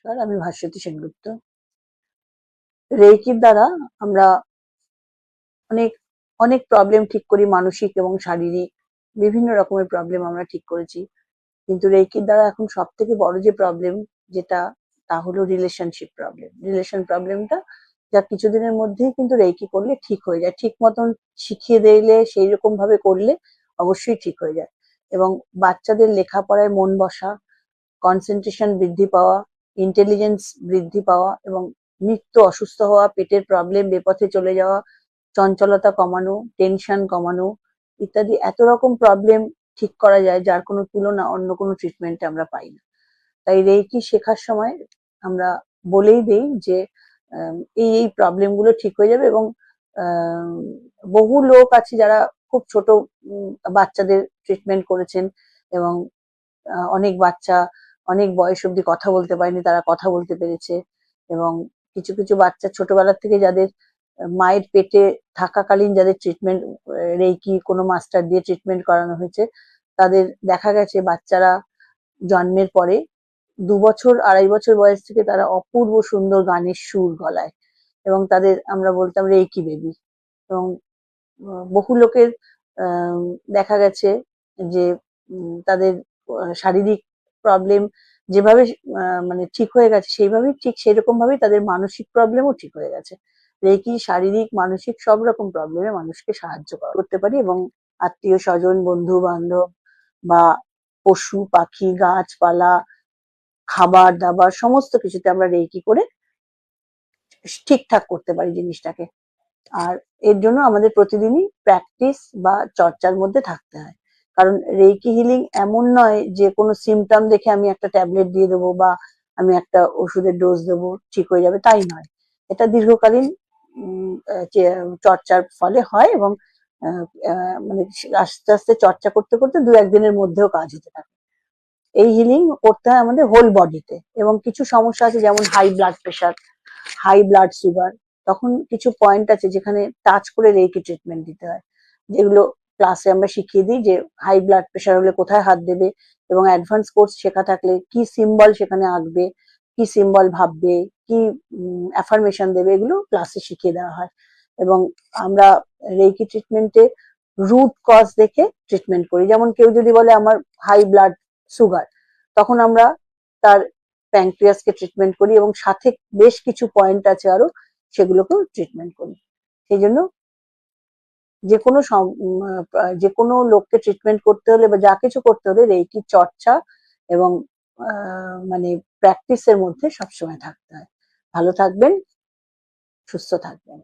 নমস্কার, আমি ভাস্বতী সেনগুপ্ত। রেইকির দ্বারা আমরা অনেক অনেক প্রবলেম ঠিক করি, মানসিক এবং শারীরিক বিভিন্ন রকমের প্রবলেম আমরা ঠিক করেছি। কিন্তু রেইকির দ্বারা এখন সব থেকে বড় যে প্রবলেম যেটা, তা হলো রিলেশনশিপ প্রবলেম। রিলেশন প্রবলেমটা যা কিছুদিনের মধ্যেই কিন্তু রেইকি করলে ঠিক হয়ে যায়, ঠিক মতন শিখিয়ে দিলে, সেই রকম ভাবে করলে অবশ্যই ঠিক হয়ে যায়। এবং বাচ্চাদের লেখাপড়ায় মন বসা, কনসেন্ট্রেশন বৃদ্ধি পাওয়া, ইন্টেলিজেন্স বৃদ্ধি পাওয়া এবং নিত্য অসুস্থ হওয়া, পেটের প্রবলেম, বেপথে চলে যাওয়া, চঞ্চলতা কমানো, টেনশন কমানো ইত্যাদি এত রকম প্রবলেম ঠিক করা যায়, যার কোনো তুলনা অন্য কোনো ট্রিটমেন্টে আমরা পাই না। তাই রেইকি শেখার সময় আমরা বলেই দেই যে এই প্রবলেম গুলো ঠিক হয়ে যাবে। এবং আম, বহু লোক আছে যারা খুব ছোট বাচ্চাদের ট্রিটমেন্ট করেছেন, এবং অনেক বাচ্চা অনেক বয়স অব্দি কথা বলতে পারেনি, তারা কথা বলতে পেরেছে। এবং কিছু কিছু বাচ্চা ছোটবেলা থেকে যাদের মায়ের পেটে থাকাকালীন যাদের ট্রিটমেন্ট, রেইকি কোনো মাস্টার দিয়ে ট্রিটমেন্ট করানো হয়েছে, তাদের দেখা গেছে বাচ্চারা জন্মের পরে 2 বছর 2.5 বছর বয়স থেকে তারা অপূর্ব সুন্দর গানের সুর গলায়, এবং তাদের আমরা বলতাম রেইকি বেবি। এবং বহু লোকের আহ, দেখা গেছে যে তাদের শারীরিক প্রবলেম যেভাবে মানে ঠিক হয়ে গেছে, সেইভাবেই ঠিক সেরকম ভাবেই তাদের মানসিক প্রবলেমও ঠিক হয়ে গেছে। রেকি শারীরিক মানসিক সব রকম প্রবলেমে মানুষকে সাহায্য করতে পারি, এবং আত্মীয় স্বজন, বন্ধু বান্ধব বা পশু পাখি, গাছপালা, খাবার দাবার সমস্ত কিছুতে আমরা রেকি করে ঠিকঠাক করতে পারি জিনিসটাকে। আর এর জন্য আমাদের প্রতিদিনই প্র্যাকটিস বা চর্চার মধ্যে থাকতে হয়। কারণ রেইকি হিলিং এমন নয় যে কোনো সিমটম দেখে আমি একটা ট্যাবলেট দিয়ে দেবো বা আমি একটা ওষুধের ডোজ দেবো, ঠিক হয়ে যাবে, তাই নয়। এটা দীর্ঘকালীন চর্চার ফলে হয়, এবং মানে আস্তে আস্তে চর্চা করতে করতে 2-1 দিনের মধ্যেও কাজ হতে থাকে। এই হিলিং করতে হয় আমাদের হোল বডিতে। এবং কিছু সমস্যা আছে, যেমন high blood pressure, high blood sugar, তখন কিছু পয়েন্ট আছে যেখানে টাচ করে রেইকি ট্রিটমেন্ট দিতে হয়, যেগুলো ক্লাসে আমরা শিখিয়ে দিই। যে হাই ব্লাড প্রেশার হলে কোথায় হাত দেবে, এবং অ্যাডভান্স কোর্স শেখা থাকলে কি সিম্বল সেখানে আঁকবে, কি সিম্বল ভাববে, কি অ্যাফার্মেশন দেবে, এগুলো ক্লাসে শিখিয়ে দেওয়া হয়। এবং আমরা রেইকি ট্রিটমেন্টে রুট কজ দেখে ট্রিটমেন্ট করি। যেমন কেউ যদি বলে আমার হাই ব্লাড সুগার, তখন আমরা তার প্যানক্রিয়াসকে ট্রিটমেন্ট করি, এবং সাথে বেশ কিছু পয়েন্ট আছে আরো, সেগুলোকেও ট্রিটমেন্ট করি। সেই জন্য যে কোনো লোককে ট্রিটমেন্ট করতে হলে বা যা কিছু করতে হলে রেইকি চর্চা এবং মানে প্র্যাকটিসের মধ্যে সবসময় থাকতে হয়। ভালো থাকবেন, সুস্থ থাকবেন।